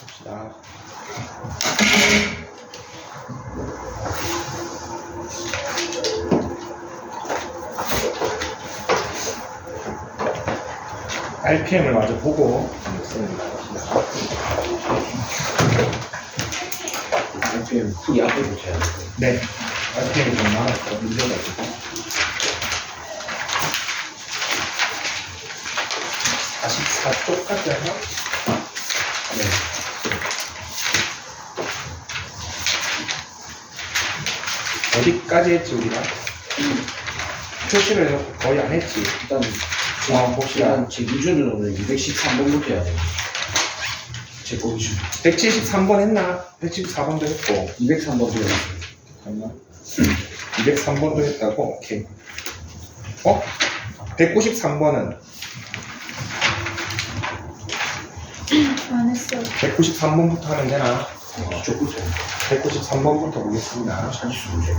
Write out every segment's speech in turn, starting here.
봅시다. RPM을 마저 보고 쓰는 RPM 풀이 앞에 붙여야 돼. 네, RPM이 좀 많아서 문제가지고 44쪽까지 하나? 네. 어디까지 했지 우리가? 표시를 거의 안 했지. 일단 중앙 봅시다. 일단 제 기준으로는 213번부터 해야 돼. 제 기준. 173번 했나? 174번도 했고 203번도 해야 돼. 잠깐만 203번도 했다고? 오케이. 어? 193번은 안 했어요. 193번부터 하면 되나? 저부터 193번부터 보겠습니다. 사지수 문제.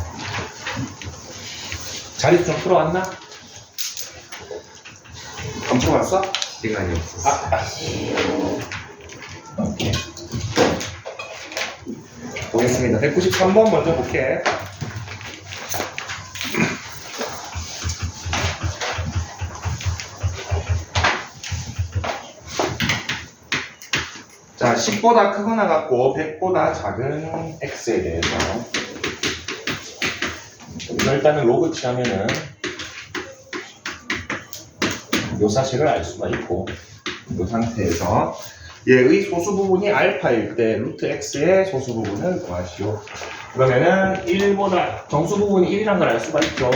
자리수 좀 풀어왔나? 안 풀어왔어? 시간이 없었어. 오케이. 보겠습니다. 193번 먼저 볼게. 자, 10보다 크거나 같고 100보다 작은 x에 대해서 일단은 로그 취하면은 이 사실을 알 수가 있고 이 상태에서 얘의 소수 부분이 알파일 때 루트 x의 소수 부분을 구하시오. 그러면은 1보다 정수 부분이 1이란 걸 알 수가 있죠.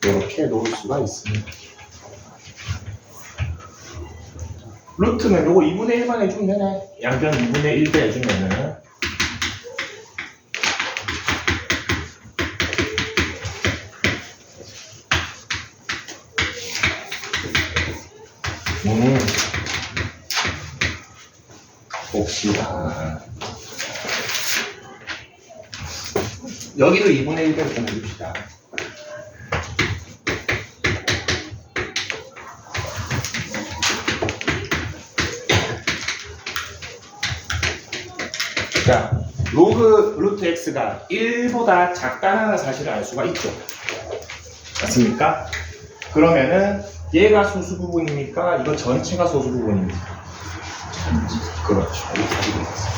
이렇게 놓을 수가 있습니다. 루트는 요거 2분의 1만 해주면 되네. 양변 2분의 1배 해주면은 봅시다. 여기도 2분의 1배를 좀 해줍시다. 자, 로그 루트 x가 1보다 작다는 사실을 알 수가 있죠. 맞습니까? 그러면은 얘가 소수 부분이니까 이거 전체가 소수 부분입니다. 그렇죠. 이렇게 가지고 있습니다.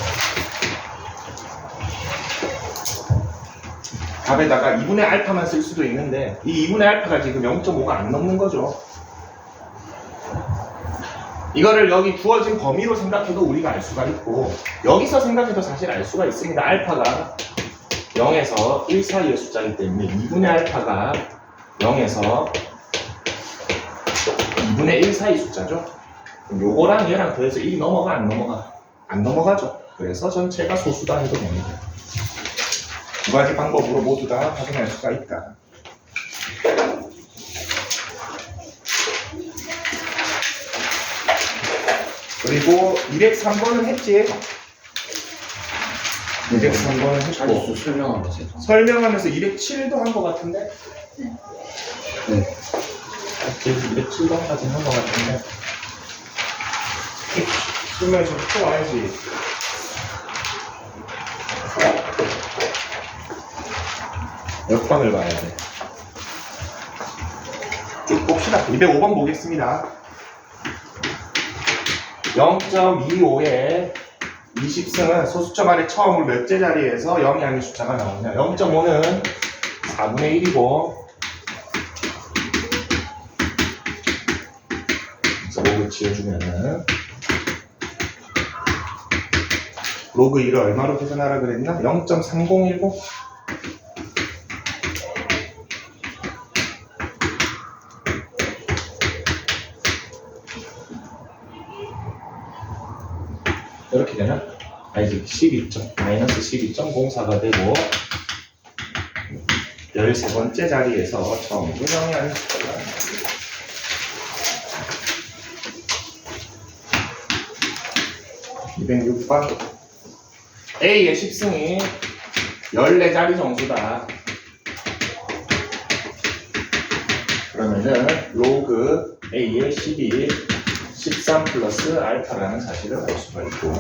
답에다가 2분의 알파만 쓸 수도 있는데 이 2분의 알파가 지금 0.5가 안 넘는 거죠. 이거를 여기 주어진 범위로 생각해도 우리가 알 수가 있고 여기서 생각해도 사실 알 수가 있습니다. 알파가 0에서 1 사이의 숫자이기 때문에 2분의 알파가 0에서 2분의 1 사이 숫자죠. 요거랑 얘랑 더해서 1이 넘어가 안 넘어가? 안 넘어가죠. 그래서 전체가 소수다 해도 됩니다. 두 가지 방법으로 모두 다 확인할 수가 있다. 그리고 203번은 했지? 203번은 했고 자지수 설명하면서 해서. 설명하면서 207도 한 것 같은데? 네. 207번까지 한 것 같은데 설명이 좀 풀어와야지. 몇 번을 봐야 돼? 쭉 봅시다. 205번 보겠습니다. 0.25에 20승은 소수점 아래 처음으로 몇째 자리에서 0이 아닌 숫자가 나오냐. 0.5는 4분의 1이고 그래서 로그 지어주면은 로그 1을 얼마로 계산하라 그랬나? 0.3019? 이렇게 되나? 아니지, 12마이너스 12.04가 되고 13번째 자리에서 처음으로 0이 아닌 숫자가 나옵니다. 206번 A의 10승이 14자리 정수다. 그러면은 로그 A의 12 13 플러스 알파라는 사실을 알 수가 있고,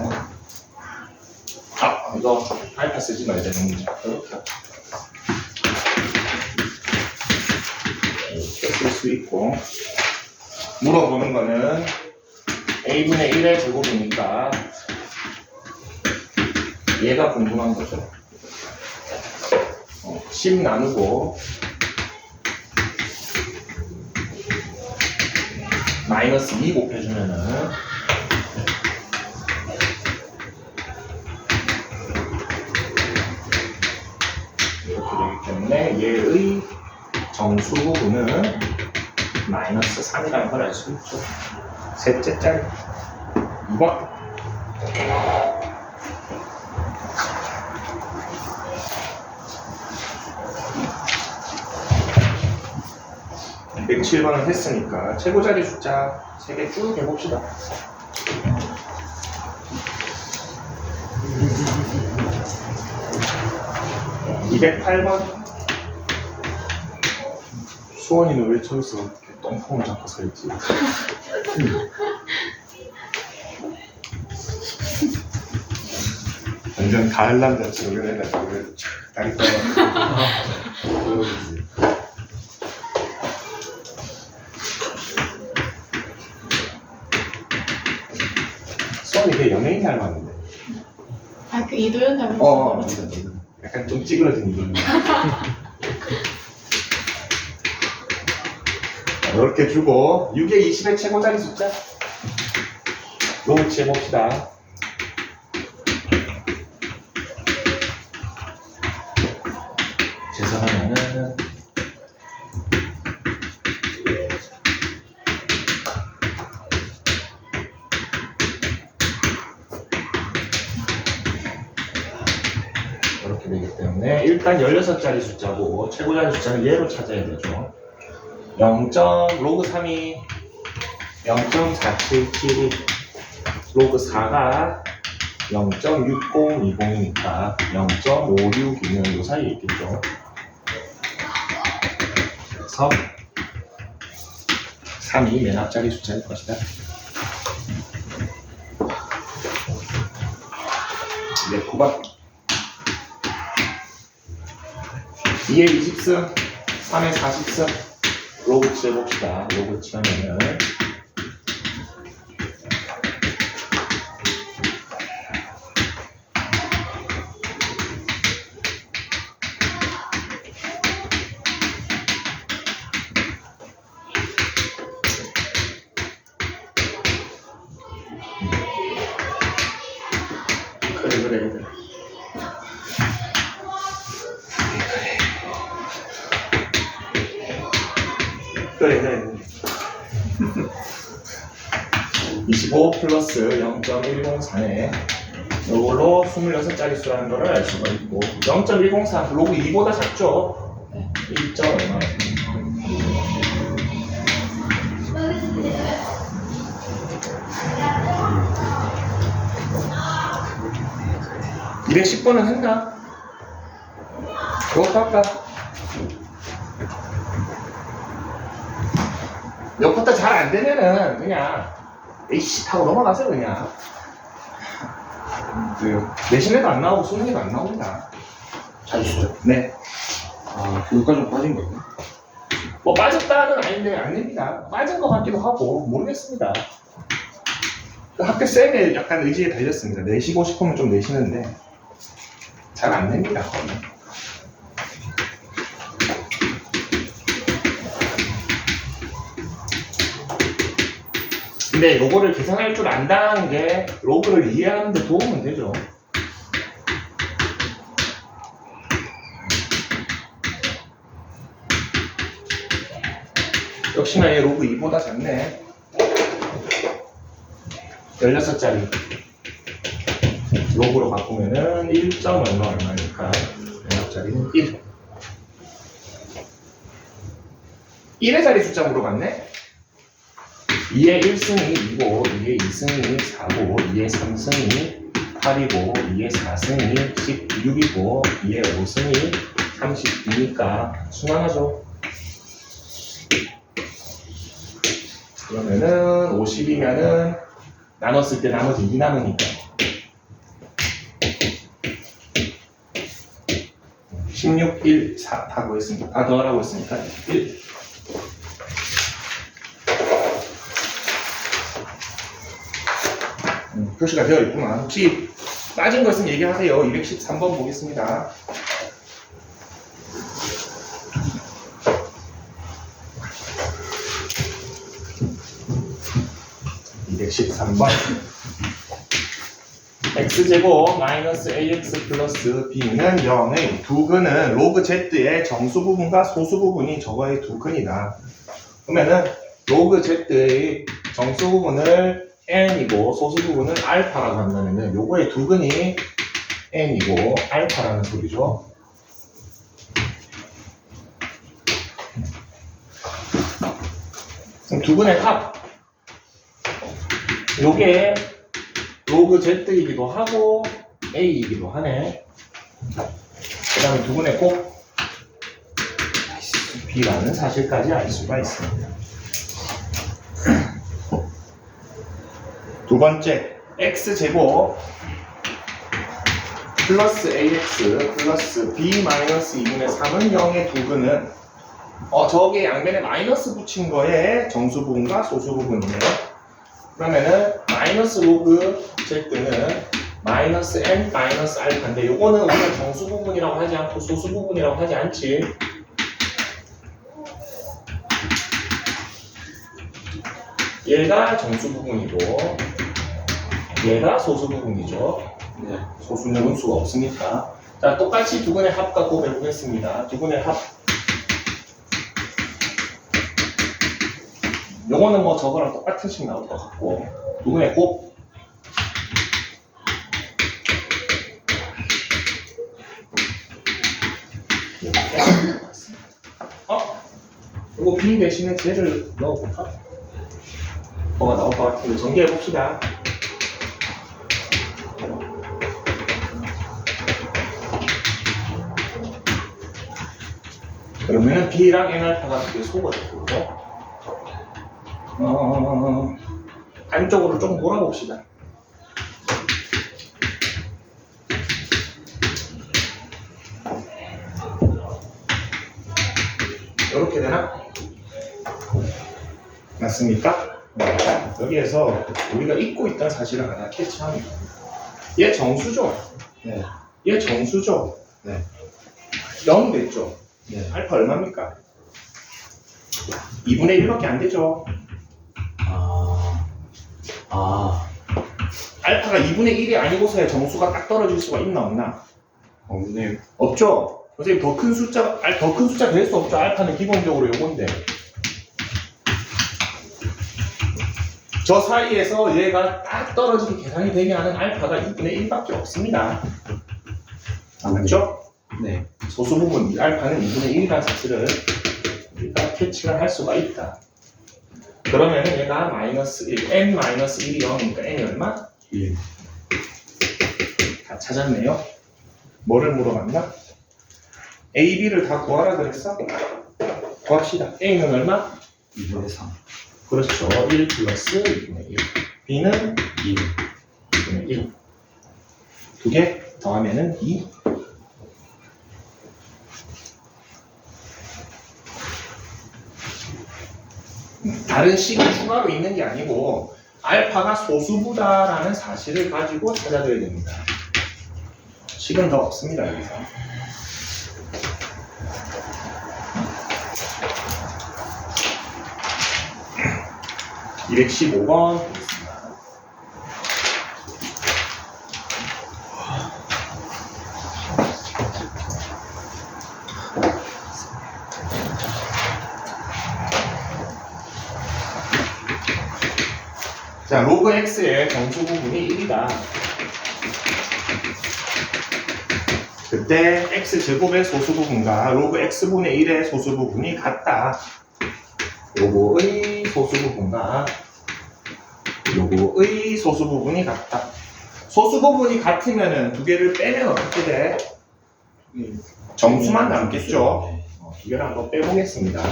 이거 알파 쓰지 말자. 이렇게 쓸 수 있고, 물어보는 거는 a분의 1의 제곱이니까 얘가 궁금한 거죠. 10 나누고 마이너스 2 곱해주면은 이렇게 되기 때문에 얘의 정수 부분은 마이너스 3이라는 걸 알 수 있죠. 셋째 짤 2번. 백 7번을 했으니까 최고자리 숫자 3개 쭉 해봅시다. (208번) 수원이는 왜 저기서 이렇게 똥폼을 잡고 서있지? 완전 가을 남자처럼 해가지고 다리 떠. 수원이 되게 연예인 닮았는데. 아, 그 이도현 닮았어. 약간 좀 찌그러진 이런. 이렇게 주고 6의 20의 최고자리 숫자 로우치 해봅시다. 재선하면은 이렇게 되기 때문에 일단 16자리 숫자고 최고자리 숫자는 얘로 찾아야 되죠. 0. 로그 3이 0.4772 로그 4가 0.6020이니까 0.56이면 요 사이에 있겠죠. 그래서 3이 맨 앞자리 숫자일 것이다. 이제 9번 2의 20승 3의 40승 로그 치해봅시다. 로그 치하면은 그래 그래 25 플러스 0.104네 이걸로 26자리 수라는 걸 알 수가 있고 0.104 로그 2보다 작죠? 1점 얼마 210번은 했나? 그것도 할까? 몇부터 잘 안 되면은 그냥 에이씨 하고 넘어가세요 그냥. 내신에도 안 나오고 수능에도 안 나옵니다. 자리 숫자. 네. 아, 그거까지 좀 빠진 거예요? 뭐 빠졌다는 아닌데 안 됩니다. 빠진 것 같기도 하고 모르겠습니다. 그 학교 쌤의 약간 의지에 달렸습니다. 내시고 싶으면 좀 내시는데 잘 안 됩니다. 근데 요거를 계산할 줄 안다는 게 로그를 이해하는 데 도움은 되죠. 역시나 얘 로그 2보다 작네. 16자리 로그로 바꾸면은 1점 얼마니까 16자리는 1. 1의 자리 숫자 물어봤네. 2의 1승이 2고 2의 2승이 4고 2의 3승이 8이고 2의 4승이 16이고 2의 5승이 32니까 순환하죠. 그러면은 50이면은 나눴을 때 나머지 2 남으니까 16, 1, 4 하고 했으니까 다 더하라고 했으니까 1. 표시가 되어 있구만. 혹시 빠진 거 있으면 얘기하세요. 213번 보겠습니다. 213번. x제곱 마이너스 ax 플러스 b는 0의 두 근은 로그 z의 정수 부분과 소수 부분이 저거의 두 근이다. 그러면은 로그 z의 정수 부분을 n이고 소수 부분은 알파라고 한다면은 요거의 두 근이 n이고 알파라는 소리죠. 그럼 두 근의 합. 요게 로그 z이기도 하고 a이기도 하네. 그 다음에 두 분의 꼭 b라는 사실까지 알 수가 있습니다. 두 번째, x제곱 플러스 ax 플러스 b 마이너스 2분의 3은 0의 두 근은 저기에 양면에 마이너스 붙인 거에 정수 부분과 소수 부분이네요. 그러면은 마이너스 로그 z는 마이너스 n 마이너스 알파인데 요거는 우리가 정수 부분이라고 하지 않고 소수 부분이라고 하지 않지. 얘가 정수 부분이고 얘가 소수 부분이죠. 네. 소수는 운수가 없으니까. 자, 똑같이 두 근의 합 갖고 배우겠습니다. 두 근의 합. 요거는 뭐 저거랑 똑같은 식 나올 것 같고 두 근의 곱. 이거 B 대신에 쟤를 넣어볼까? 뭐가 나올 것 같은데 전개해봅시다. 그러면은 B랑 N알파가 그게 소거되고 안쪽으로 조금 몰아봅시다. 이렇게 되나? 맞습니까? 여기에서 우리가 잊고 있던 사실을 하나 캐치합니다. 얘 정수죠? 네. 얘 정수죠? 네. 0 됐죠? 네. 알파 얼마입니까? 2분의 1밖에 안 되죠? 알파가 2분의 1이 아니고서야 정수가 딱 떨어질 수가 있나 없나? 없네요. 없죠? 선생님 더 큰 숫자 될 수 없죠? 알파는 기본적으로 요건데 저 사이에서 얘가 딱 떨어지게 계산이 되게 하는 알파가 2분의 1밖에 없습니다. 맞죠? 네. 소수 부분 알파는 2분의 1이라는 사실을 우리가 캐치를 할 수가 있다. 그러면 얘가 마이너스 1, n 마이너스 1이 0이니까 n이 얼마? 1. 다 찾았네요. 뭐를 물어봤나? a, b를 다 구하라 그랬어? 구합시다. a는 얼마? 2분의 3. 그렇죠. 1 플러스 2분의 1. b는 1. 2분의 1. 두 개 더하면은 2. 다른 식이 추가로 있는 게 아니고 알파가 소수부다라는 사실을 가지고 찾아줘야 됩니다. 식은 더 없습니다. 여기서. (215번) 보겠습니다. 자, 로그 x의 정수 부분이 1이다. 그때 x제곱의 소수 부분과 로그 x분의 1의 소수 부분이 같다. 요거의 소수 부분과 요거의 소수 부분이 같다. 소수 부분이 같으면은 두 개를 빼면 어떻게 돼? 정수만 남겠죠. 네. 두 개를 한번 빼보겠습니다.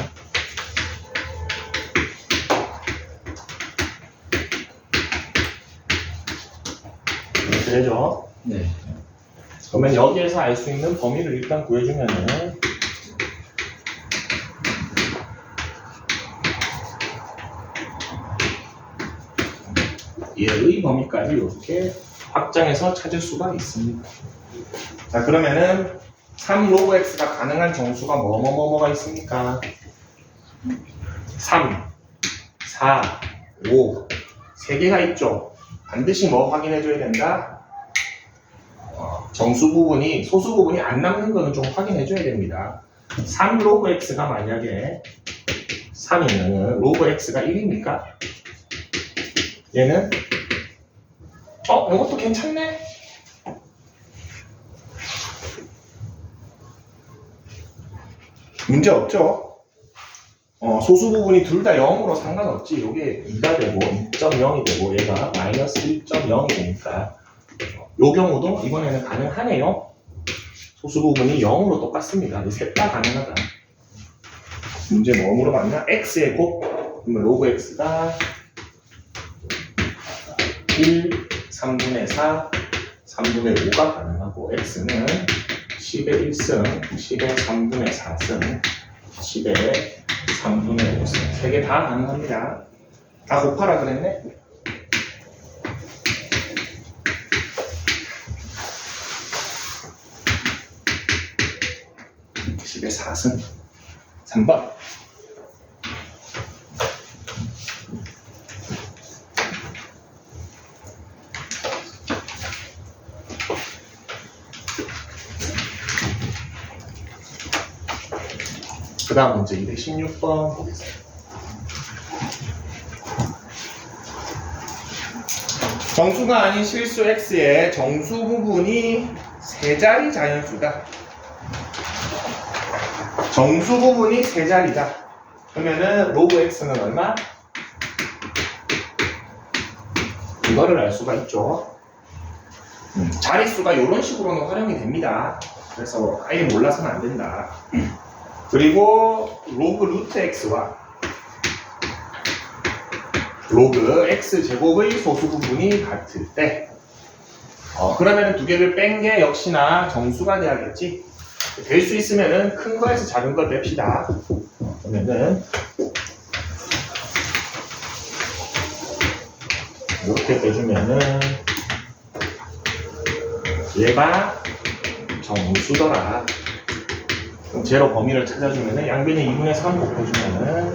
이렇게 되죠. 네. 그러면 여기에서 알 수 있는 범위를 일단 구해주면은 얘의 범위까지 이렇게 확장해서 찾을 수가 있습니다. 자, 그러면은 3 로그 x가 가능한 정수가 뭐가 있습니까? 3, 4, 5, 3개가 있죠. 반드시 뭐 확인해줘야 된다? 정수 부분이, 소수 부분이 안 남는 거는 좀 확인해줘야 됩니다. 3 로그 x가 만약에 3이면 로그 x가 1입니까? 얘는 이것도 괜찮네? 문제 없죠? 소수 부분이 둘 다 0으로 상관없지. 이게 2가 되고 2.0이 되고 얘가 마이너스 1.0이 되니까 요 경우도 이번에는 가능하네요. 소수 부분이 0으로 똑같습니다. 셋 다 가능하다. 문제 뭐 물어봤냐? x의 곱, 그러면 로그 x가 1, 3분의 4, 3분의 5가 가능하고 x는 10의 1승, 10의 3분의 4승, 10의 3분의 5승 3개 다 가능합니다. 다 곱하라 그랬네? 의 4승 3번 그 다음 문제 216번 보겠습니다. 정수가 아닌 실수 x의 정수 부분이 세 자리 자연수다. 정수 부분이 세 자리다. 그러면은 로그 x는 얼마? 이거를 알 수가 있죠. 자릿수가 이런 식으로는 활용이 됩니다. 그래서 아예 몰라서는 안 된다. 그리고 로그 루트 x와 로그 x 제곱의 소수 부분이 같을 때 그러면 두 개를 뺀 게 역시나 정수가 돼야겠지. 될 수 있으면은 큰 거에서 작은 걸 뺍시다. 그러면은 이렇게 빼주면은 얘가 정수더라. 그럼 제로 범위를 찾아주면은 양변에 2분의 3 곱해주면은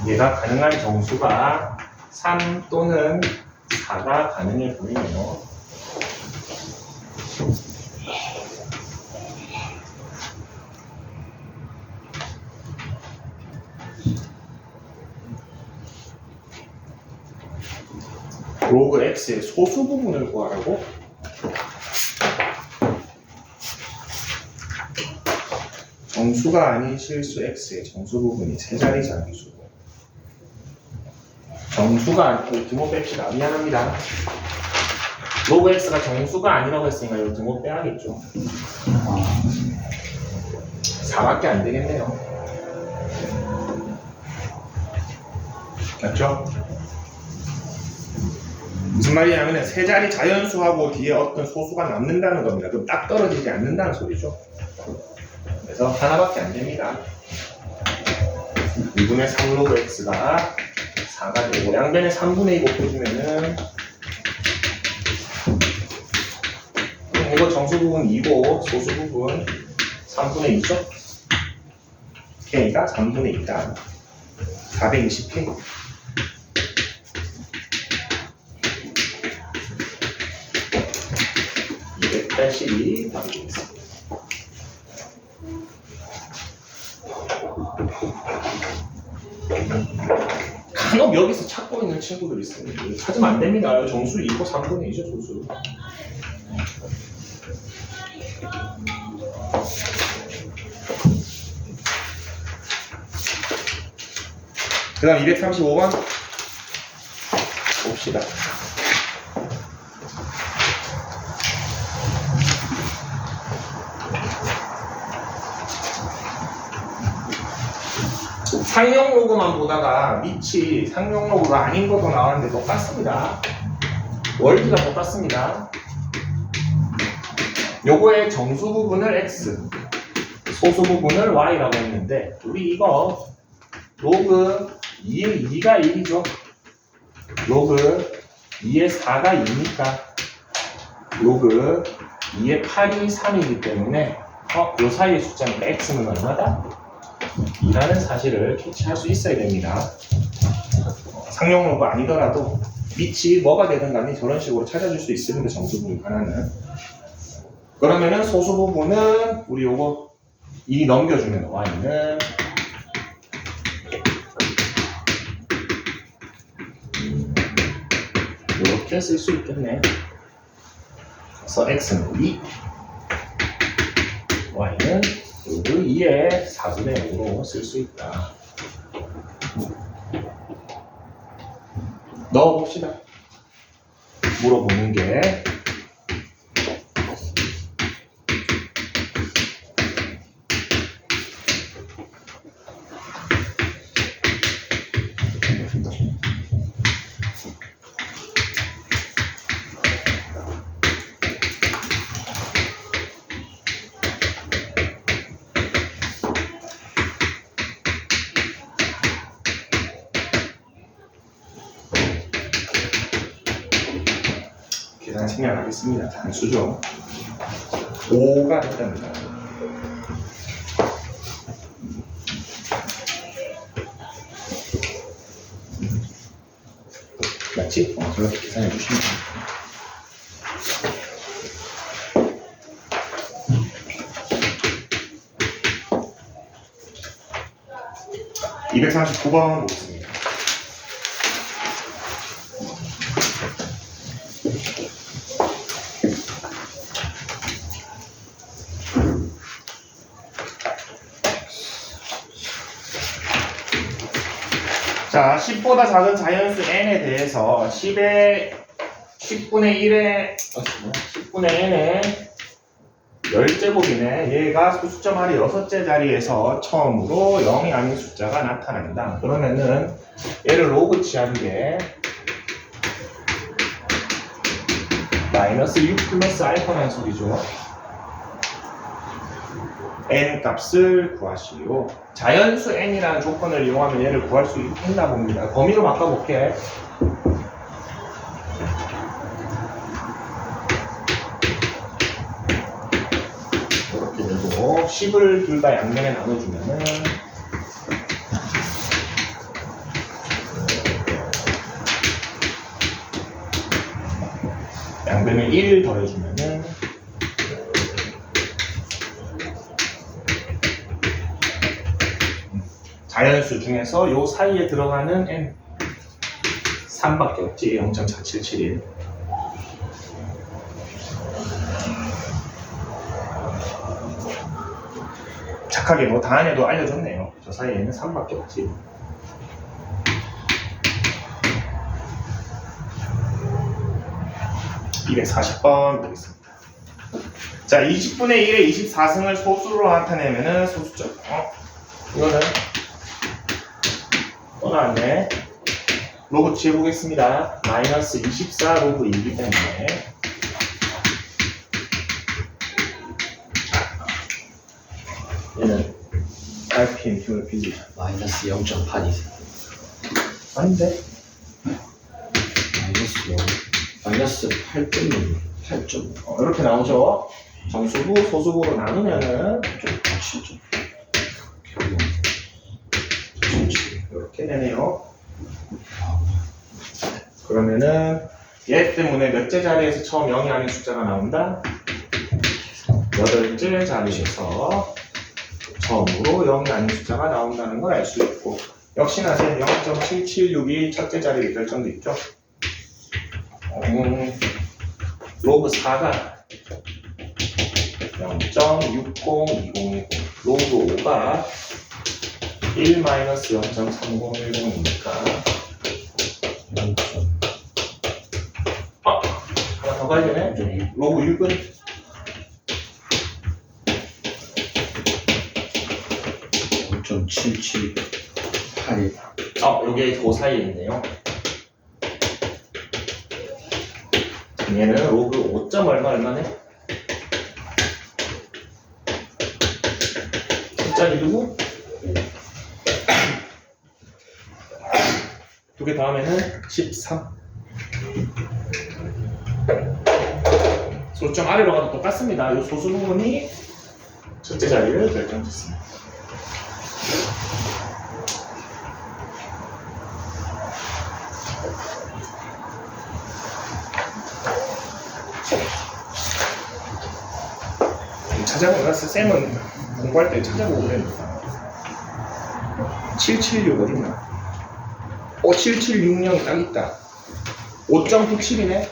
얘가 가능한 정수가 3 또는 4가 가능해 보이네요. 로그 x의 소수 부분을 구하라고? 정수가 아닌 실수 x의 정수 부분이 세 자리 자리수. 정수가 아니고 등호 뺍시다. 미안합니다. 로그 x가 정수가 아니라고 했으니까 이거 등호 빼야겠죠. 4밖에 안 되겠네요. 맞죠? 무슨 말이냐면 세 자리 자연수하고 뒤에 어떤 소수가 남는다는 겁니다. 그럼 딱 떨어지지 않는다는 소리죠. 그래서 하나밖에 안 됩니다. 2분의 3 로그 x가 4가 되고 양변에 3분의 2 곱해주면은 이거 정수 부분 2고 소수 부분 3분의 2죠? k가 3분의 2다. 420k. 이 답이 되겠습니다. 간혹 여기서 찾고 있는 친구들 있습니다. 찾으면 안 됩니다. 정수 2고 3분의 2죠, 소수. 그 다음 235번 봅시다. 상용 로그만 보다가 밑이 상용 로그가 아닌 것도 나왔는데 똑같습니다. 월드가 똑같습니다. 요거의 정수 부분을 x, 소수 부분을 y라고 했는데 우리 이거 로그 2의 2가 1이죠. 로그 2의 4가 2니까 로그 2의 8이 3이기 때문에 요 사이의 숫자니까 x는 얼마다? 2라는 사실을 캐치할 수 있어야 됩니다. 상용 로그 아니더라도 밑이 뭐가 되든 간에 저런 식으로 찾아줄 수 있습니다. 정수 부분 하나는. 그러면은 소수 부분은 우리 요거 2 넘겨주면 y는 이렇게 쓸 수 있겠네. 그래서 x는 2, y는 로그 2의 4분의 5로 쓸 수 있다. 넣어봅시다. 물어보는 게 계산 생략하겠습니다. 단수죠. 5가 됐답니다. 맞지? 그렇게 계산해 주시면 됩니다. (239번) 보겠습니다. 자, 10보다 작은 자연수 n에 대해서 10분의 n의 10제곱이네. 얘가 소수점 아래 6째 자리에서 처음으로 0이 아닌 숫자가 나타난다. 그러면은 얘를 로그 취한 게 마이너스 6 플러스 알파라는 소리죠. n 값을 구하시오. 자연수 n이라는 조건을 이용하면 얘를 구할 수 있나 봅니다. 범위로 바꿔볼게. 이렇게 되고 10을 둘 다 양면에 나눠주면은 양변에 1 더해주면은 자연수 중에서 요 사이에 들어가는 n 3밖에 없지. 0.477일. 착하게 뭐 다한에도 알려줬네요. 저 사이에는 3밖에 없지. (240번) 보겠습니다. 자, 20분의 1의 24승을 소수로 나타내면은 소수점. 이거는 또 나왔네. 로그 취해보겠습니다. 마이너스 24 로그 2이기 때문에 얘는 RPM 힘을 빌리자. 마이너스 0.8이세요. 아닌데? 마이너스 0. 마이너스 8.5. 이렇게 나오죠. 정수부, 소수부로 나누면은 7점. 이렇게 되네요. 그러면은 얘 때문에 몇째 자리에서 처음 0이 아닌 숫자가 나온다? 8째 자리에서 처음으로 0이 아닌 숫자가 나온다는 걸 알 수 있고, 역시나 제 0.776이 첫째 자리에 결정돼 있죠. 로그 4가 0.60201, 로그 5가 1-0.3010이니까 하나 더 가야 되네. 로그 6은 0.77. 요게 그 사이에 있네요. 얘는 로그 5. 얼마네? 숫자리 누구? 두 개 다음에는 13. 소점 아래로 가도 똑같습니다. 이 소수 부분이 첫째 자리를 결정짓습니다. 찾아보면 쌤은 공부할 때 찾아보고 그랬는데 776 어딨나? 7760이 딱 있다. 5.97이네?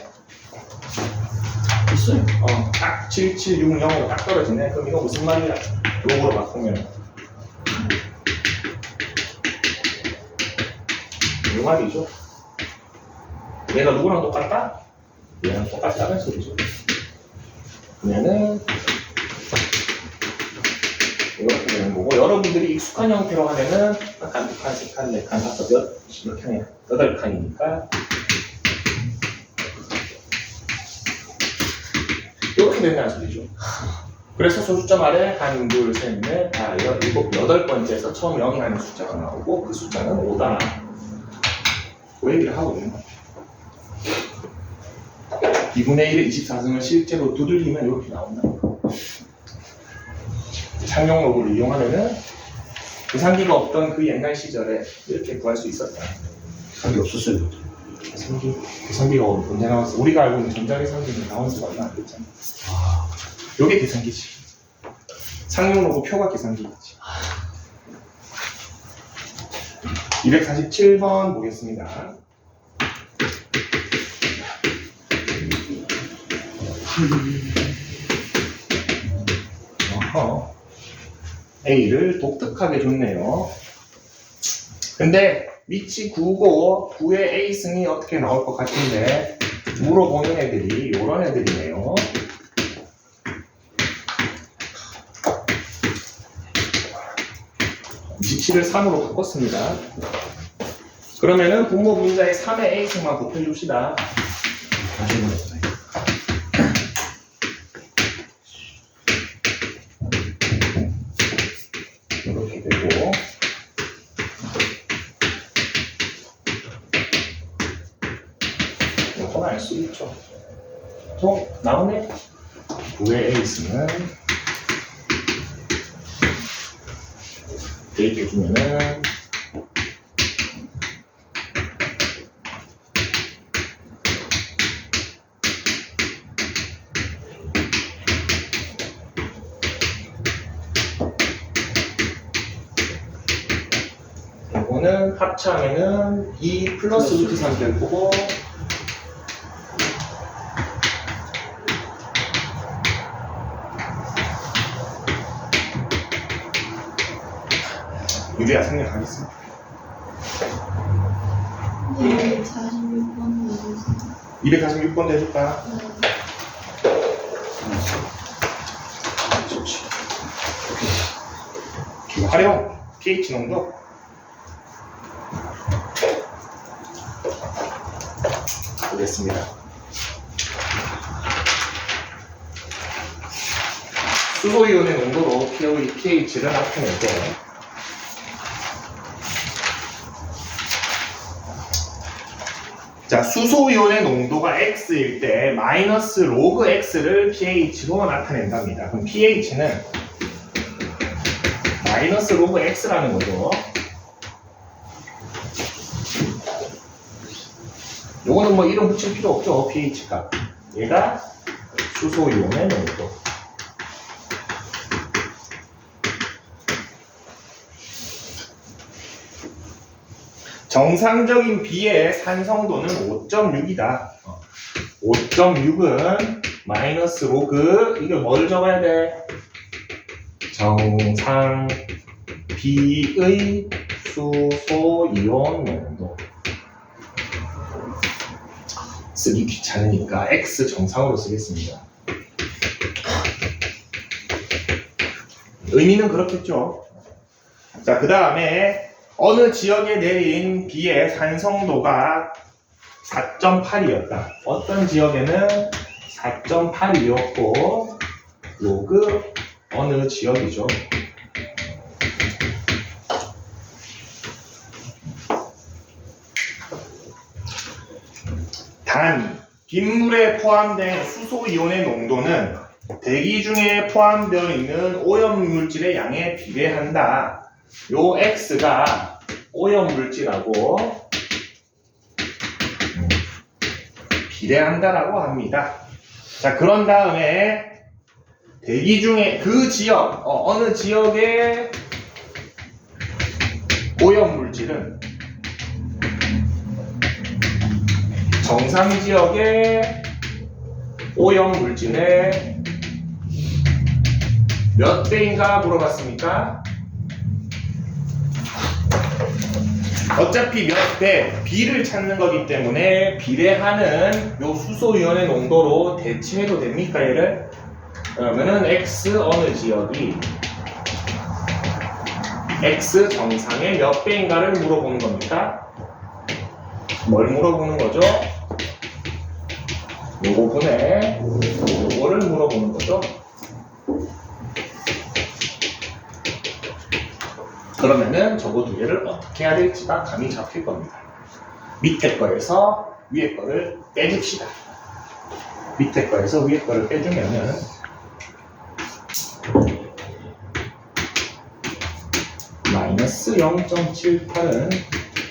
있어요. 딱 7760으로 딱 떨어지네. 그럼 이거 무슨 말이야? 로그로 바꾸면 이 말이죠. 얘가 누구랑 똑같다? 얘랑 똑같다는 소리죠. 그러면은 이렇게 되는 거고, 여러분들이 익숙한 형태로 하면은 한 칸, 두 칸, 세 칸, 네 칸, 다섯, 몇 칸이야? 8칸이니까 이렇게 된다는 소리죠. 그래서 소수점 아래 한, 둘, 셋, 넷, 다, 일곱, 여덟 번째에서 처음 0이라는 숫자가 나오고 그 숫자는 5다. 그 얘기를 하고 있는 거야. 2분의 1의 24승을 실제로 두들기면 이렇게 나온다. 상용 로그를 이용하면은 계산기가 없던 그 옛날 시절에 이렇게 구할 수 있었다. 답이 없었어요. 계산기가 언제 나왔어? 우리가 알고 있는 전자계산기는 나온 지가 얼마 안 됐잖아. 요게 계산기지. 상용 로그 표가 계산기겠지. 247번 보겠습니다. A를 독특하게 줬네요. 근데 밑이 9고 9의 A승이 어떻게 나올 것 같은데 물어보는 애들이 이런 애들이네요. G치를 3으로 바꿨습니다. 그러면은 분모 분자에 3의 A승만 곱해줍시다. 다시 해보겠습니다. 이렇게 되고 이건 알 수 있죠. 또 나오네. 9의 A승은 이렇게 주면은 이거는 합창에는 2 플러스 루트 3 될 거고 유리야 생략하겠습니다. 246번 내주세요. 246번 내줄까? 활용 pH 농도 보겠습니다. 수소이온의 농도로 pH를 나타내고 자, 수소이온의 농도가 X일 때 마이너스 로그 X를 pH로 나타낸답니다. 그럼 pH는 마이너스 로그 X라는 거죠. 요거는 뭐 이름 붙일 필요 없죠. pH 값. 얘가 수소이온의 농도. 정상적인 B의 산성도는 5.6이다. 5.6은 마이너스 로그, 이거 뭘 적어야 돼? 정상 B의 수소이온 농도. 쓰기 귀찮으니까 X 정상으로 쓰겠습니다. 의미는 그렇겠죠. 자, 그 다음에 어느 지역에 내린 비의 산성도가 4.8이었다. 어떤 지역에는 4.8이었고 로그 어느 지역이죠. 단 빗물에 포함된 수소이온의 농도는 대기 중에 포함되어 있는 오염물질의 양에 비례한다. 요 X가 오염물질하고 비례한다라고 합니다. 자, 그런 다음에 대기 중에 그 지역, 어느 지역의 오염물질은 정상 지역의 오염물질의 몇 배인가 물어봤습니까? 어차피 몇 배, B를 찾는 거기 때문에 비례하는 요 수소이온의 농도로 대체해도 됩니까, 얘를? 그러면은 X 어느 지역이 X 정상의 몇 배인가를 물어보는 겁니다. 뭘 물어보는 거죠? 요거분에 요거를 물어보는 거죠. 그러면은 저거 두 개를 어떻게 해야 될지가 감이 잡힐 겁니다. 밑에 거에서 위에 거를 빼줍시다. 밑에 거에서 위에 거를 빼주면은 마이너스 0.78은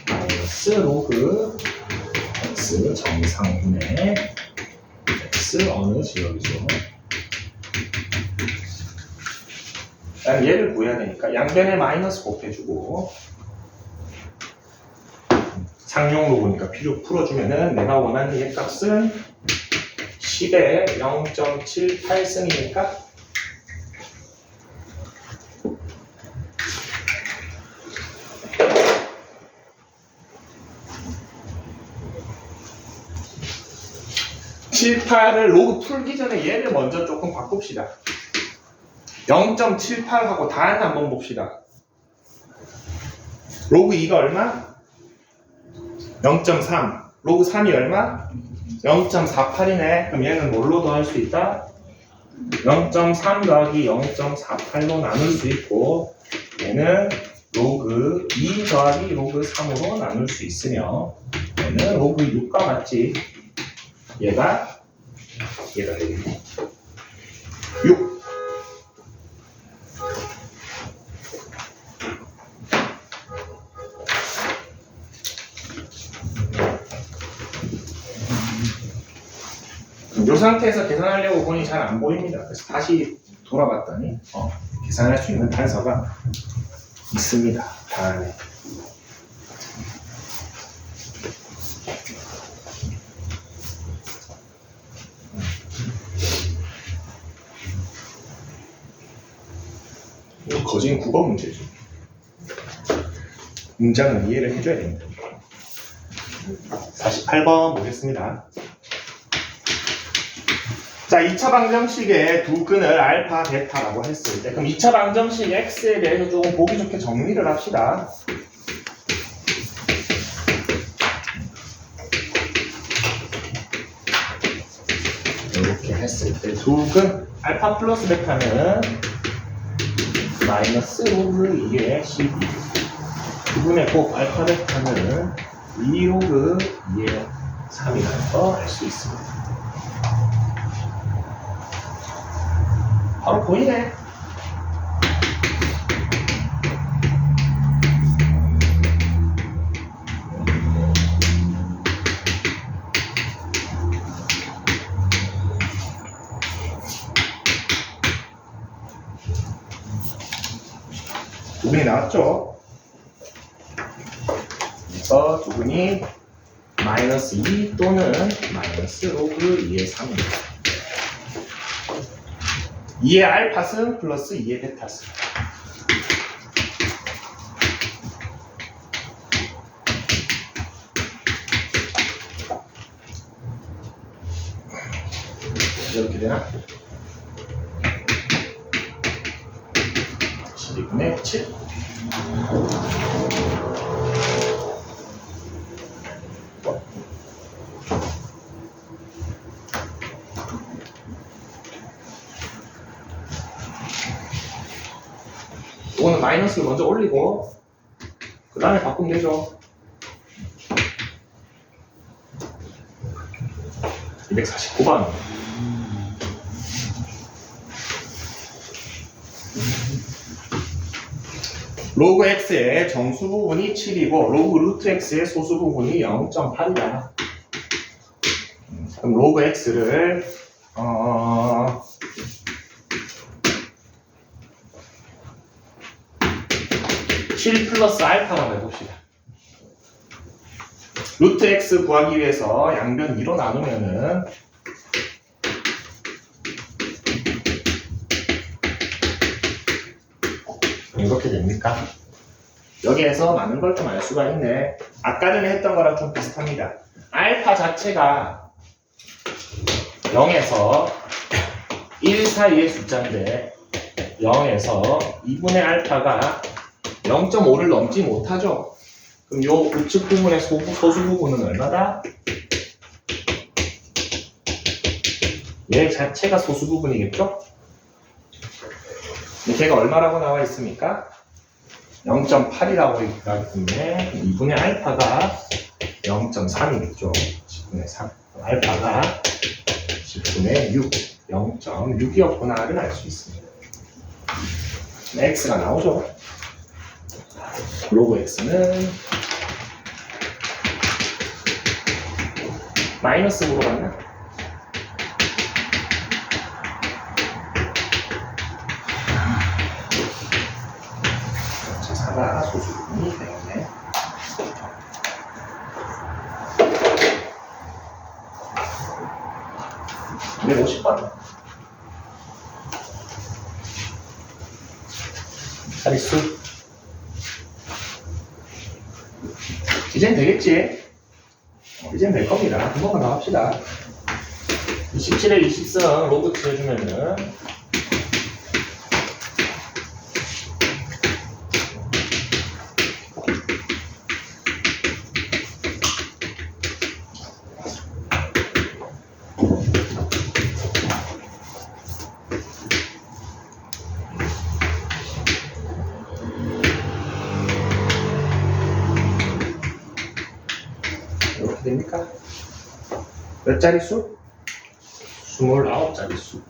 마이너스 로그 x 정상분의 x 어느 지역이죠. 얘를 구해야 되니까 양변에 마이너스 곱해주고 상용 로그니까 필요 풀어주면은 내가 원하는 얘 값은 10에 0.78승이니까 78을 로그 풀기 전에 얘를 먼저 조금 바꿉시다. 0.78하고 단 한번 봅시다. 로그 2가 얼마? 0.3. 로그 3이 얼마? 0.48이네. 그럼 얘는 뭘로 더할 수 있다? 0.3 더하기 0.48로 나눌 수 있고 얘는 로그 2 더하기 로그 3으로 나눌 수 있으며 얘는 로그 6과 같지? 얘가 되겠네. 6. 이 상태에서 계산하려고 보니 잘 안 보입니다. 그래서 다시 돌아봤더니 계산할 수 있는 단서가 있습니다. 다음에. 이거 거진 국어 문제죠. 문장은 이해를 해줘야 됩니다. 48번 보겠습니다. 자, 2차 방정식의 두 근을 알파, 베타라고 했을 때 그럼 2차 방정식 x에 대해서 조금 보기 좋게 정리를 합시다. 이렇게 했을 때 두 근 알파 플러스 베타는 마이너스 로그 2의 12 두 근의 곱 알파 베타는 2 로그 2의 3이라는 거 알 수 있습니다. 바로 보이네. 두 분이 나왔죠? 그래서 두 분이 마이너스 2 또는 마이너스 로그 2의 3입니다. 2의 알파승 플러스 2의 베타승. 이렇게 되나? 12분의 7. 마이너스를 먼저 올리고 그 다음에 바꾸면 되죠. 249번. 로그 x의 정수 부분이 7이고 로그 루트 x의 소수 부분이 0.8이다. 그럼 로그 x를 7 플러스 알파라고 해봅시다. 루트 x 구하기 위해서 양변 2로 나누면은 이렇게 됩니까? 여기에서 많은 걸 좀 알 수가 있네. 아까 전에 했던 거랑 좀 비슷합니다. 알파 자체가 0에서 1 사이의 숫자인데 0에서 2분의 알파가 0.5를 넘지 못하죠. 그럼 요 우측 부분의 소수 부분은 얼마다? 얘 자체가 소수 부분이겠죠? 근데 걔가 얼마라고 나와 있습니까? 0.8이라고 있기 때문에 2분의 알파가 0.3이겠죠. 10분의 3. 알파가 10분의 6, 0.6이었구나를 알 수 있습니다. x가 나오죠. 로그 x는 마이너스로 갔나? 자, 4가 소수 부분이 되겠네. 네, 50번. 자릿수. 이젠 되겠지? 이젠 될 겁니다. 한 번만 더 합시다. 27에 20성 로그 해주면은 이렇게 됩니까? 몇 자릿수? 29자릿수.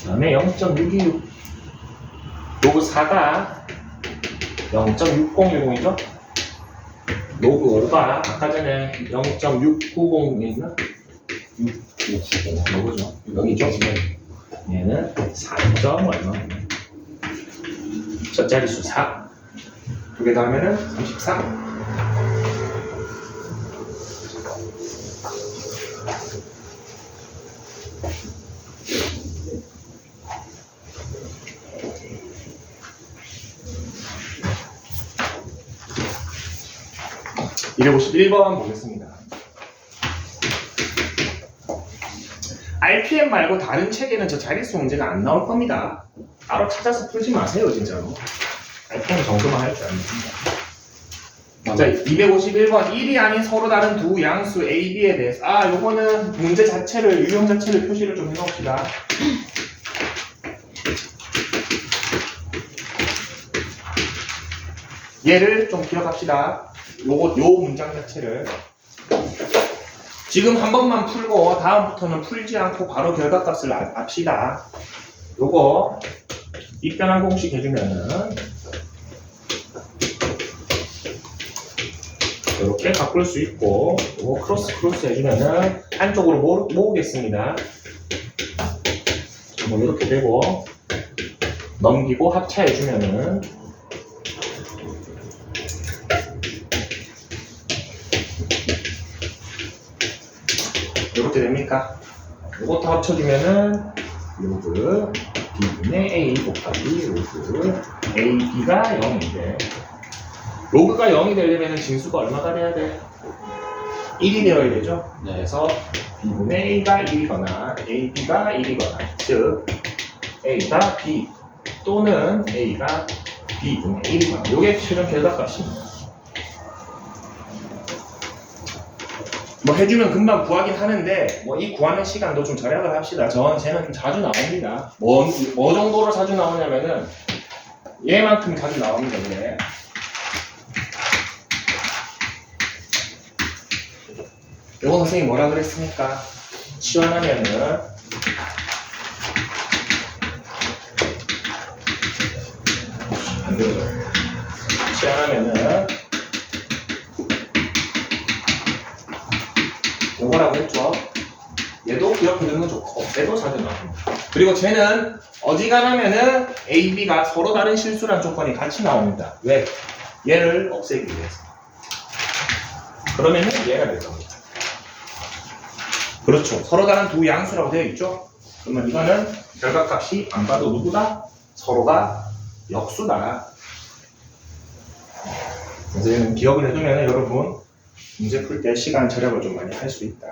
그 다음에 0.626. 로그 4가 0.6010이죠? 로그 5가 아까 전에 0.690이었나? 690. 로그죠. 여기죠? 얘는 4점 얼마? 첫 자릿수 4. 두 개 더하면은 33. 이제 51번 보겠습니다. RPM 말고 다른 책에는 저 자릿수 문제가 안 나올 겁니다. 따로 찾아서 풀지 마세요, 진짜로. RPM 정도만 할 줄 압니다. 자, 251번 1이 아닌 서로 다른 두 양수 A, B에 대해서 요거는 문제 자체를, 유형 자체를 표시를 좀 해놓읍시다. 얘를 좀 기억합시다. 요 문장 자체를 지금 한 번만 풀고 다음부터는 풀지 않고 바로 결과값을 압시다. 요거 입변한 공식 해주면은 이렇게 바꿀 수 있고, 요거 크로스 해주면은 한쪽으로 모으겠습니다. 뭐 이렇게 되고 넘기고 합차해주면은 이렇게 됩니까? 이것도 합쳐주면은 로그 B분의 A 곱하기 로그 AB가 0인데 로그가 0이 되려면 진수가 얼마가 돼야 돼? 1이 되어야 되죠? 네. 그래서 B분의 A가 1이거나 AB가 1이거나 즉 A가 B 또는 A가 B분의 1이거나 이게 최종 결과값입니다. 뭐 해주면 금방 구하긴 하는데 뭐 이 구하는 시간도 좀 절약을 합시다. 쟤는 좀 자주 나옵니다. 뭐 정도로 자주 나오냐면은 얘만큼 자주 나옵니다. 그래. 요거 선생님이 뭐라 그랬습니까? 치환하면은 안 되죠. 치환하면은 요거라고 했죠. 얘도 기억해 두는 건 좋고 얘도 자주 나옵니다. 그리고 쟤는 어지간하면은 A, B가 서로 다른 실수란 조건이 같이 나옵니다. 왜? 얘를 없애기 위해서. 그러면은 얘가 될 겁니다. 그렇죠. 서로 다른 두 양수라고 되어 있죠. 그러면 이거는 결과값이 안 봐도 누구다? 서로가 역수다. 선생님은 기억을 해두면 여러분 문제 풀 때 시간 절약을 좀 많이 할 수 있다.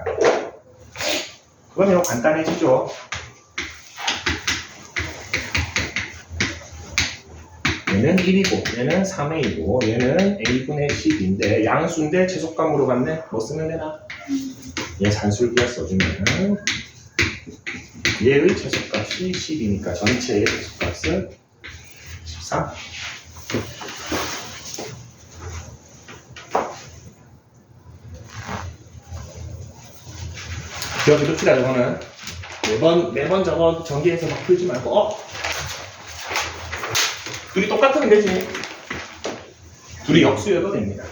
그러면 간단해지죠. 얘는 1이고 얘는 3A이고 얘는 A분의 10인데 양수인데 최소값으로 갔네. 뭐 쓰면 되나? 얘 산술기어 써주면 얘의 최소값이 10이니까 전체의 최소값은 13. 기억해 둡시다. 저거는 매번 저거 전기해서 막 풀지 말고 둘이 똑같으면 되지. 둘이 역수여도 됩니다.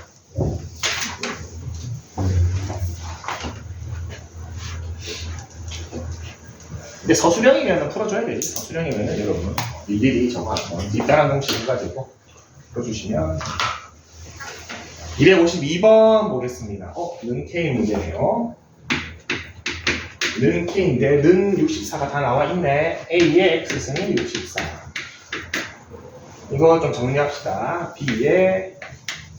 근데 서술형이면 풀어줘야 되지. 서술형이면 여러분 일일이 저거 한번 뒷단한 공식 해가지고 풀어주시면 252번 보겠습니다. 는 K 문제네요. 는 K인데 는 64가 다 나와 있네. A의 X승이 64. 이거 좀 정리합시다. B의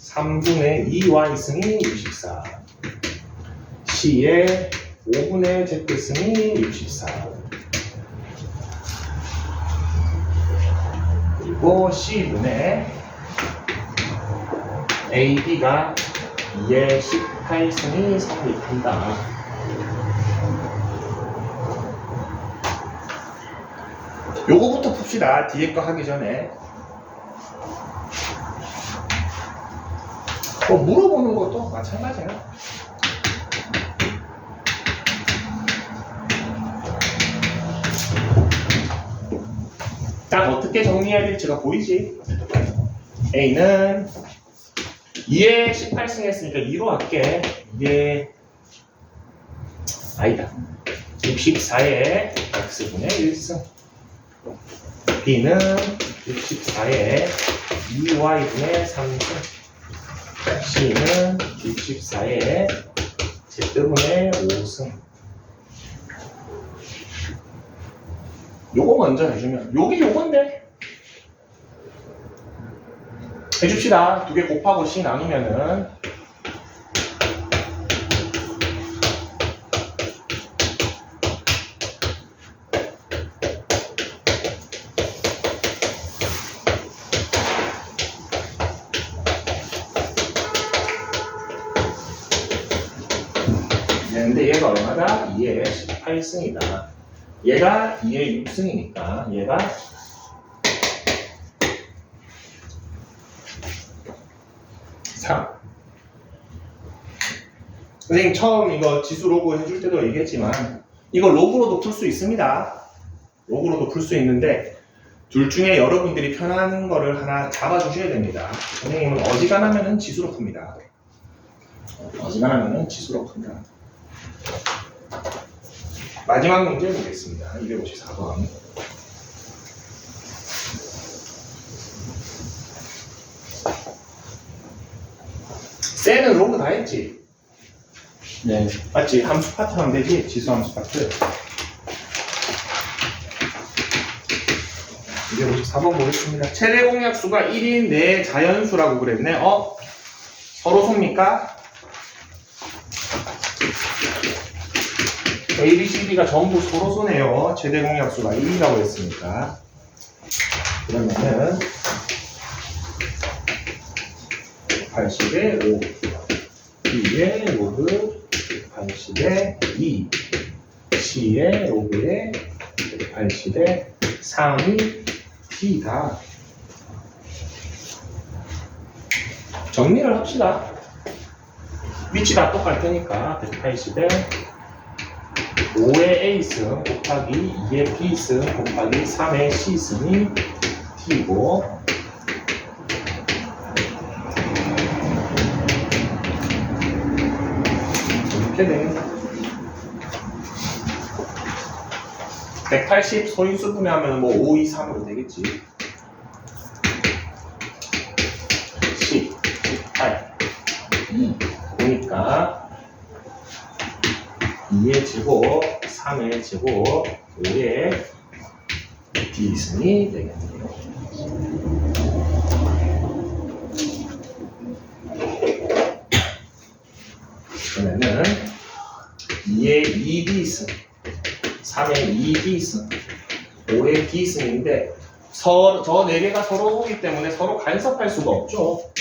3분의 2Y승이 64. C의 5분의 Z승이 64. 그리고 C분의 AB가 2의 18승이 성립한다. 요거부터 풉시다. 뒤에 거 하기 전에. 물어보는 것도 마찬가지야. 딱 어떻게 정리해야 될지가 보이지? A는 2에 18승 했으니까 2로 할게. 2에 아니다. 64에 X분의 1승. B는 64에 2Y분의 3승. C는 64에 Z분의 5승. 요거 먼저 해주면 요게 요건데 해줍시다. 두 개 곱하고 C 나누면은 근데 얘가 얼마다? 2의 18승이다. 얘가 2의 6승이니까 얘가 3. 선생님 처음 이거 지수 로그 해줄 때도 얘기했지만 이거 로그로도 풀 수 있습니다. 로그로도 풀 수 있는데 둘 중에 여러분들이 편한 거를 하나 잡아주셔야 됩니다. 선생님은 어지간하면은 지수로 풉니다. 어지간하면은 지수로 푼다. 마지막 문제 보겠습니다. 254번. 셀은 로그 다 했지? 네. 맞지? 함수 파트 하면 되지? 지수 함수 파트. 254번 보겠습니다. 최대 공약수가 1인 내 자연수라고 그랬네. 서로 섭니까? A, B, C, D가 전부 서로 쏘네요. 최대 공약수가 1이라고 했으니까. 그러면은 80에 5, B의 로그 180에 2 C에 로그에 180에 3이 T다. 정리를 합시다. 위치 다 똑같을 테니까 180에 5의 A승 곱하기 2의 B승 곱하기 3의 C승이 T고 이렇게 되겠네. 180 소인수 분해하면 뭐 5, 2, 3으로 되겠지. 10, 18, 2 보니까 2의 제곱, 3의 제곱, 5의 D승이 되겠네요. 그러면은 2의 2D승, 3의 2D승, 5의 D승인데 저 4개가 서로 소이기 때문에 서로 간섭할 수가 없죠.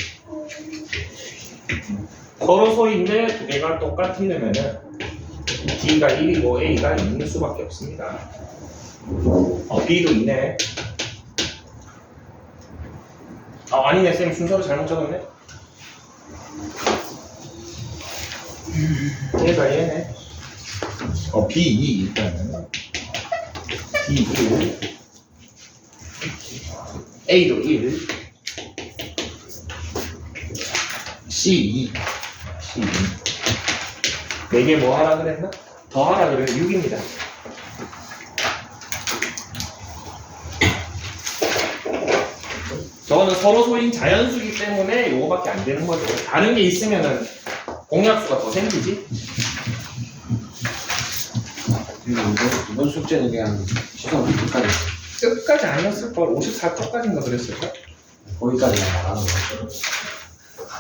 서로 소인데 2개가 똑같으려면은 D가 1이고 A가 2일 수밖에 없습니다. B도 2네. 아니네, 쌤 순서를 잘못 적었네. 얘가 얘네. B2 일단은 B2 A도 1 C2 4개 뭐 하라 그랬나? 더 하라 그랬나? 6입니다. 저거는 서로 소인 자연수이기 때문에 요거밖에 안 되는 거죠. 다른 게 있으면은 공약수가 더 생기지? 이번 숙제는 그냥 시선 끝까지 아니었을걸? 54쪽까지인가 그랬을까? 거기까지만 말하는 거죠.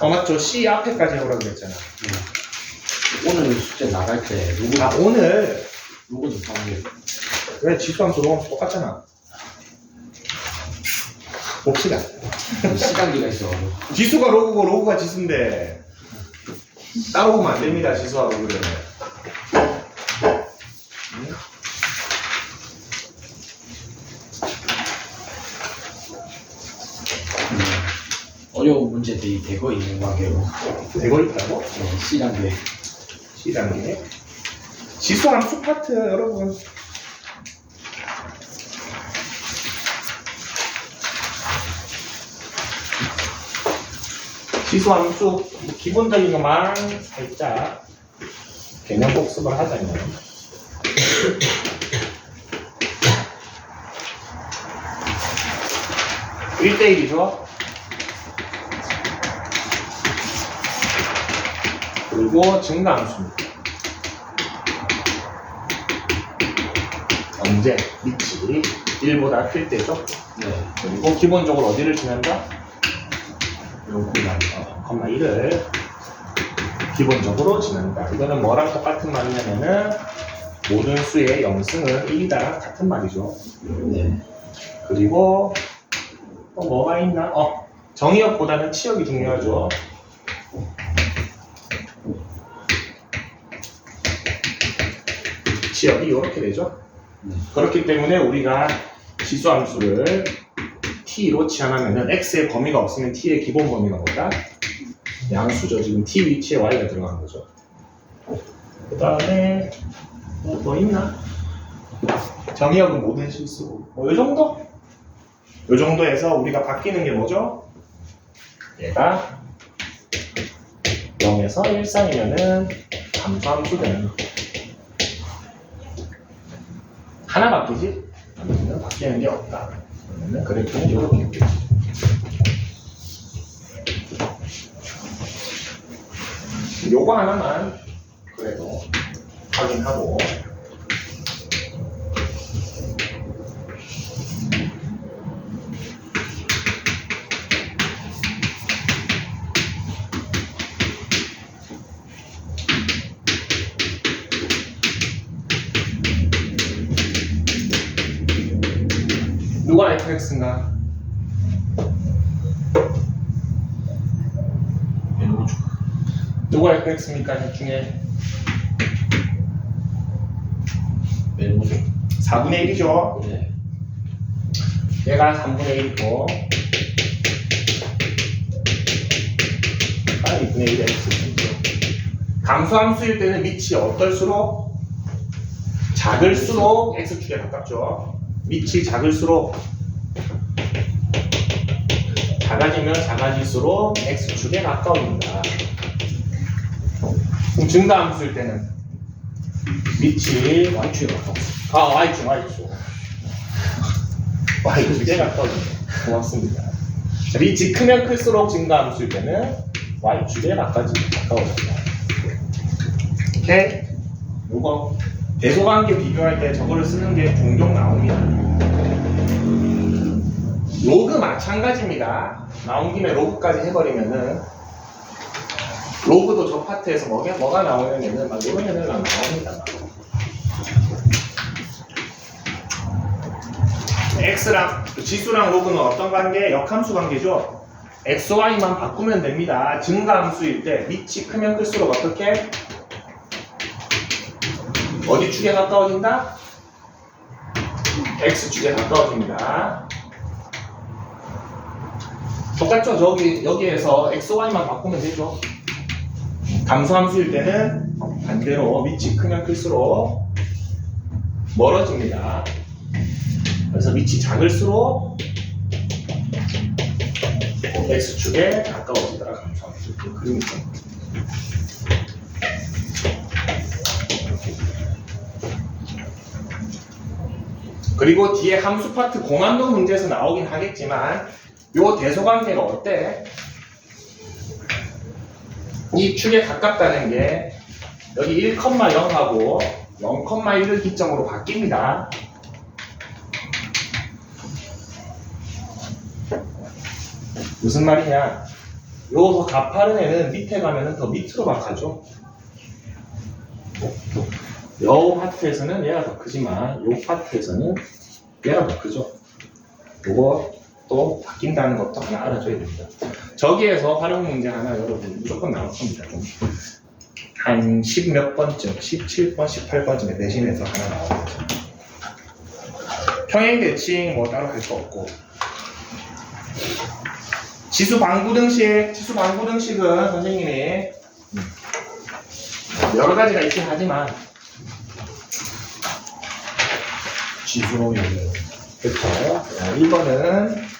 맞죠. C 앞에까지 해오라고 그랬잖아. 오늘 숙제 나갈 때 오늘 누구 좀 하는 게 왜 지수함수 로함수 똑같잖아. 봅시다. 시간기가 있어가지고 지수가 로그고 로그가 지수인데 따로 보면 안 됩니다. 지수와 로그를. 어려운 문제들이 되고 있는 관계로 되고 있다고? C단계 C단계 지수함수 파트 여러분. 지수함수 기본적인 것만 살짝 개념 복습을 하자면 1대1이죠. 그리고 증가함수입니다. 언제? 위치 1보다 클 때죠. 네. 그리고 기본적으로 어디를 지난다? 요구가 1을 기본적으로 지난다. 이거는 뭐랑 똑같은 말이냐면은 모든 수의 0승은 1이다 같은 말이죠. 네. 그리고 또 뭐가 있나? 정의역보다는 치역이 중요하죠. 치역이 이렇게 되죠. 그렇기 때문에 우리가 지수함수를 t로 치환하면은 x의 범위가 없으면 t의 기본 범위가 뭐다? 양수죠. 지금 t 위치에 y가 들어간 거죠. 그 다음에 뭐 있나? 정의역은 모든 실수고 이 정도? 이 정도에서 우리가 바뀌는 게 뭐죠? 얘가 0에서 1상이면은 감소함수 되는 거. 하나 바뀌지? 그러면 바뀌는 게 없다. 그러면 그래프는 이렇게 되지. 요거 하나만 그래도 확인하고 누가 fx인가? 누가 fx입니까? 둘 중에 메모죠. 4분의 1이죠. 네. 얘가 3분의 1이고 아 2분의 1의 x죠. 감소함수일 때는 밑이 어떨수록 작을수록 x축에 가깝죠. 밑이 작을수록 작아지면 작아질수록 x축에 가까워집니다. 그럼 증가함수일 때는 밑이 y축에 가까웠어. y축 y축에 가까워집니다. 고맙습니다. 자, 밑이 크면 클수록 증가함수일 때는 y축에 가까워집니다. 오케이? 요거 대소관계 비교할 때 저거를 쓰는 게 종종 나옵니다. 로그 마찬가지입니다. 나온 김에 로그까지 해버리면은 로그도 저 파트에서 뭐가 나오냐면은 막 이런 애들 나옵니다. x랑 지수랑 로그는 어떤 관계? 역함수 관계죠. x, y만 바꾸면 됩니다. 증가함수일 때 밑이 크면 클수록 어떻게? 어디 축에 가까워진다? x축에 가까워집니다. 똑같죠? 여기에서 x, y만 바꾸면 되죠. 감소함수일 때는 반대로 밑이 크면 클수록 멀어집니다. 그래서 밑이 작을수록 x축에 가까워지더라. 감소함수. 그림이죠. 그리고 뒤에 함수 파트 공함도 문제에서 나오긴 하겠지만 요 대소관계가 어때? 이 축에 가깝다는 게 여기 1,0하고 0,1을 기점으로 바뀝니다. 무슨 말이냐? 요 가파른 애는 밑에 가면은 더 밑으로 박하죠. 요 파트에서는 얘가 더 크지만 요 파트에서는 얘가 더 크죠. 요거 또 바뀐다는 것도 하나 알아줘야 됩니다. 저기에서 활용 문제 하나 여러분 무조건 나올 겁니다. 한 10몇 번쯤, 17번, 18번쯤에 내신에서 하나 나옵니다. 평행 대칭 뭐 따로 할 거 없고. 지수 방구등식은 선생님이 여러 가지가 있긴 하지만 지수로 연결. 그렇죠. 1번은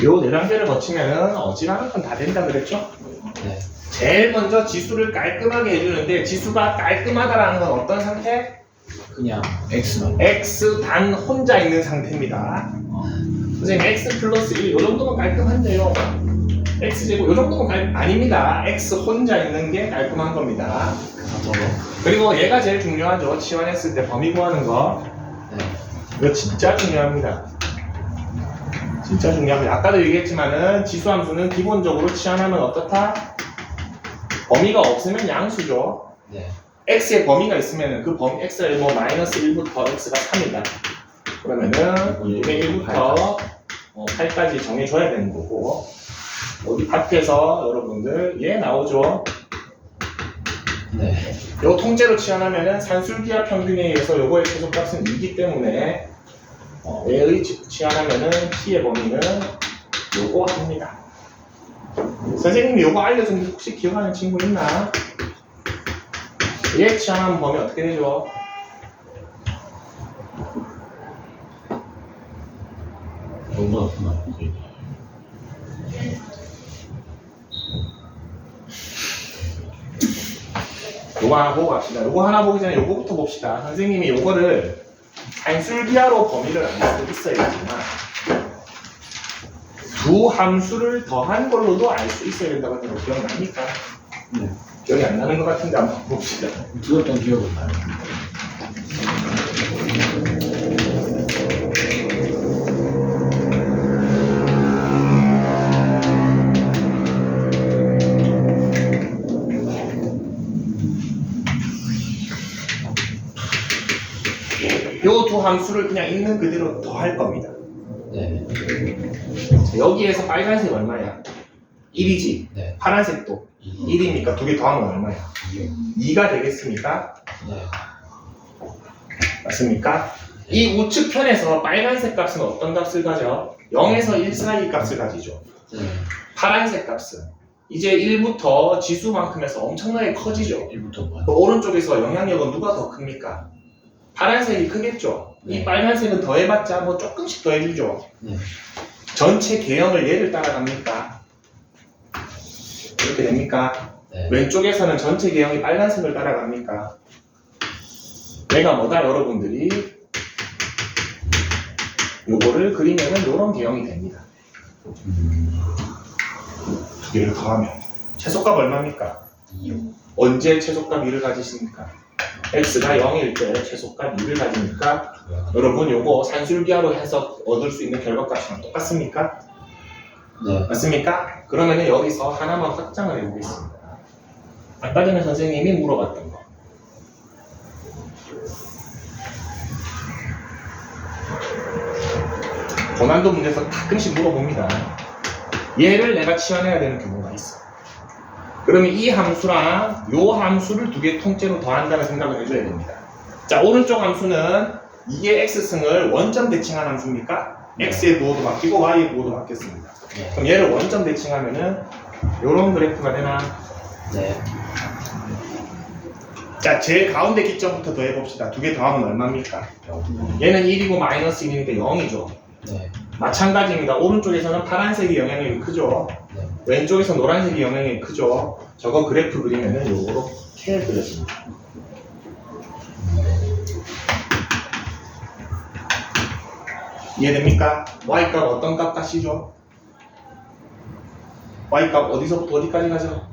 요 네 단계를 거치면은 어지간한 건 다 된다 그랬죠? 네. 제일 먼저 지수를 깔끔하게 해주는데 지수가 깔끔하다라는 건 어떤 상태? 그냥 x만. x 단 혼자 있는 상태입니다. 선생님 x 플러스 1 요 정도면 깔끔한데요. x제곱 요 정도면 아닙니다. x 혼자 있는 게 깔끔한 겁니다. 그리고 얘가 제일 중요하죠. 치환했을 때 범위 구하는 거. 네. 이거 진짜 중요합니다. 진짜 중요합니다. 아까도 얘기했지만은 지수함수는 기본적으로 치환하면 어떻다? 범위가 없으면 양수죠. 네. x의 범위가 있으면은 그 범위 x가 뭐 마이너스 1부터 x가 3이다. 그러면은 이게 1부터 8까지 정해줘야 되는 거고 여기 파트에서 여러분들 얘 나오죠. 네. 요 통째로 치환하면은 산술기하 평균에 의해서 요거의 최소값은 2이기 때문에 얘의 치환하면은 t의 범위는 요거 합니다. 선생님이 요거 알려준 게 혹시 기억하는 친구 있나? 얘 치환하면 범위 어떻게 되죠? 너무 아프나? 요거 하나 보고 갑시다. 요거 하나 보기 전에 요거부터 봅시다. 선생님이 요거를 산술기하로 범위를 알 수도 있어야겠지만 두 함수를 더한 걸로도 알 수 있어야 된다고 하는 거 기억납니까? 네. 기억이 안 나는 것 같은데 한번 봅시다. 들었던 기억은 나요. 요 두 함수를 그냥 있는 그대로 더할 겁니다. 네. 자, 여기에서 빨간색 얼마야? 1이지. 네. 파란색도 1이니까 두 개 더하면 얼마야? 2가 되겠습니까? 네. 맞습니까? 이 우측편에서 빨간색 값은 어떤 값을 가져? 0에서 1 사이 값을 가지죠. 네. 파란색 값은 이제 1부터 지수만큼에서 엄청나게 커지죠. 1부터 뭐? 그 오른쪽에서 영향력은 누가 더 큽니까? 파란색이 크겠죠. 이 네. 빨간색은 더해봤자 뭐 조금씩 더해주죠. 네. 전체 개형을 얘를 따라갑니까? 이렇게 됩니까? 네. 왼쪽에서는 전체 개형이 빨간색을 따라갑니까? 얘가 뭐다 여러분들이 요거를 그리면은 요런 개형이 됩니다. 두 개를 더하면 최소값 얼마입니까? 2요. 언제 최소값 2를 가지십니까? x가 0일 때 최소값 2를 가지니까 여러분 요거 산술기하로 해서 얻을 수 있는 결과값이랑 똑같습니까? 네. 맞습니까? 그러면은 여기서 하나만 확장을 해보겠습니다. 아까 전에 선생님이 물어봤던 거. 고난도 문제에서 가끔씩 물어봅니다. 얘를 내가 치환해야 되는 경우가 있어. 그러면 이 함수랑 요 함수를 두 개 통째로 더한다는 생각을 해줘야 됩니다. 자, 오른쪽 함수는 이게 x승을 원점 대칭한 함수입니까? x의 부호도 바뀌고 y의 부호도 바뀌었습니다. 네. 그럼 얘를 원점 대칭하면은 요런 그래프가 되나? 네. 자, 제일 가운데 기점부터 더해봅시다. 두 개 더하면 얼마입니까? 0. 얘는 1이고 마이너스 1이니까 0이죠. 네. 마찬가지입니다. 오른쪽에서는 파란색이 영향력이 크죠. 네. 왼쪽에서 노란색이 영향력이 크죠. 저거 그래프 그리면은 요렇게 그려집니다. 이해됩니까? y값 어떤 값 가시죠? y값 어디서부터 어디까지 가죠?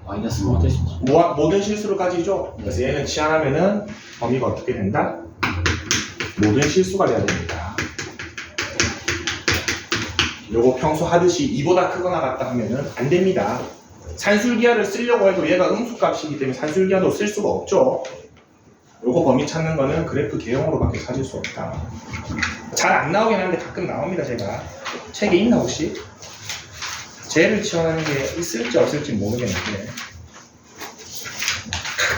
마이너스 뭐 되십니까? 모든 실수를 가지죠. 그래서 얘는 치환하면은 범위가 어떻게 된다? 모든 실수가 돼야 됩니다. 요거 평소 하듯이 2보다 크거나 같다 하면은 안 됩니다. 산술기하를 쓰려고 해도 얘가 음수값이기 때문에 산술기하도 쓸 수가 없죠. 요거 범위 찾는 거는 그래프 개형으로밖에 찾을 수 없다. 잘 안 나오긴 하는데 가끔 나옵니다. 제가 책에 있나 혹시? 쟤를 치환하는 게 있을지 없을지 모르겠는데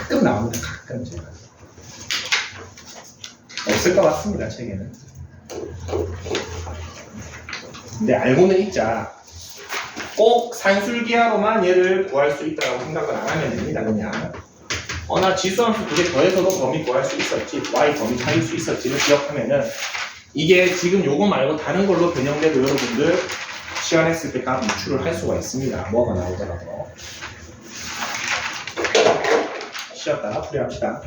가끔 나옵니다. 가끔 제가 없을 것 같습니다. 책에는. 근데 알고는 있자. 꼭 산술기하로만 얘를 구할 수 있다고 생각을 안 하면 됩니다. 그냥 나 지수함수 두 개 더해서도 범위 구할 수 있었지, y 범위 찾을 수 있었지를 기억하면은 이게 지금 요거 말고 다른 걸로 변형돼도 여러분들 치환했을 때 값 유출을 할 수가 있습니다. 뭐가 나오더라도. 쉬었다가 풀이합시다.